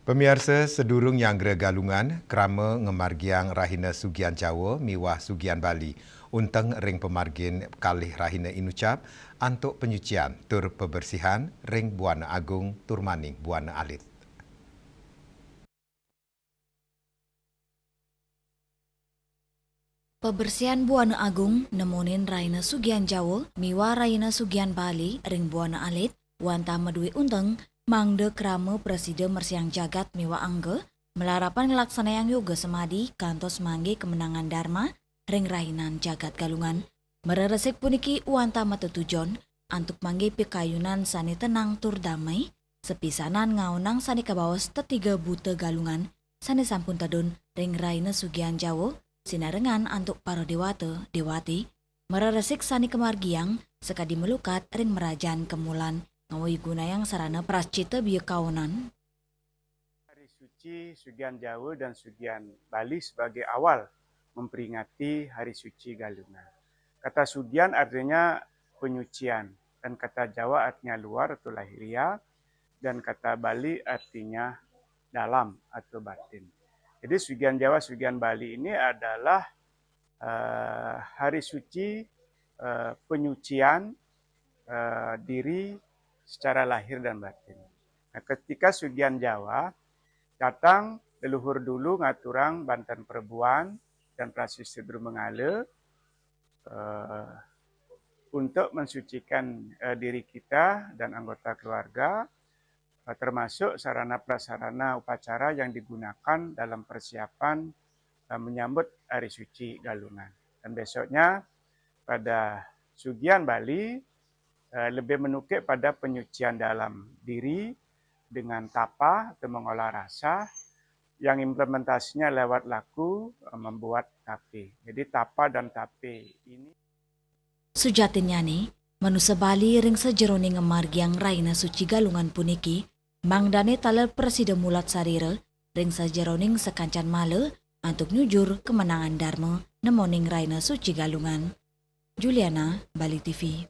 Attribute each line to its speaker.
Speaker 1: Pemirsa sedurung yang galungan kerama ngemargiang Rahina Sugian Jawa miwah Sugian Bali unteng ring pemargin kalih Rahina Inucap antuk penyucian tur pebersihan ring Buana Agung Turmaning Buana Alit.
Speaker 2: Pebersihan Buana Agung nemonin Rahina Sugian Jawa miwah Rahina Sugian Bali ring Buana Alit wanta medui unteng mangde krama Presiden Mersiang Jagat miwa angge melarapan ngelaksanayang yoga semadi kantos mangge kemenangan Dharma ring Rahinan Jagat Galungan. Mereresik puniki wanta matetujon antuk mangge pikayunan sani tenang tur damai sepisanan ngaunang sani kabawas tetiga buta galungan sani sampun tadun ring Rahina Sugian Jawa sinarengan antuk para dewata dewati mereresik sani kemargiang sekadi melukat ring merajan kemulan ngawai gunayang sarana prascita biya kawanan.
Speaker 3: Hari suci Sugian Jawa dan Sugian Bali sebagai awal memperingati Hari Suci Galungan. Kata Sugian artinya penyucian dan kata Jawa artinya luar atau lahiriah dan kata Bali artinya dalam atau batin. Jadi Sugian Jawa, Sugian Bali ini adalah hari suci penyucian diri secara lahir dan batin. Nah, ketika Sugian Jawa datang leluhur dulu ngaturang Banten Perbuan dan Prasasti Drumengale untuk mensucikan diri kita dan anggota keluarga termasuk sarana prasarana upacara yang digunakan dalam persiapan menyambut Hari Suci Galungan. Dan besoknya pada Sugian Bali lebih menukik pada penyucian dalam diri dengan tapa atau mengolah rasa yang implementasinya lewat laku membuat tape. Jadi tapa dan tape ini
Speaker 2: Sujatinnya nih, manusia Bali ring sejeroni ngemargiang Rahina Suci Galungan puniki mangdane taler Presiden Mulat Sarira ring sejeroning sekancan male antuk nyujur kemenangan Dharma nemoning Rahina Suci Galungan. Juliana, Bali TV.